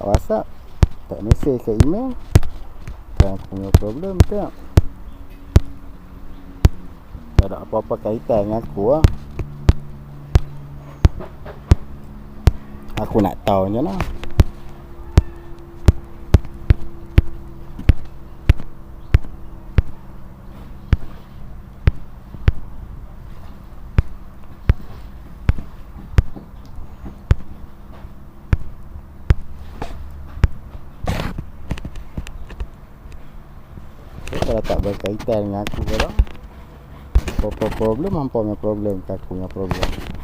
WhatsApp, tak mesej ke email, kan aku punya problem tak. Tak ada apa-apa kaitan dengan aku lah. Aku nak tahu je lah. Kalau tak berkaitan dengan aku, kalau apa problem, hampa punya problem, aku punya problem.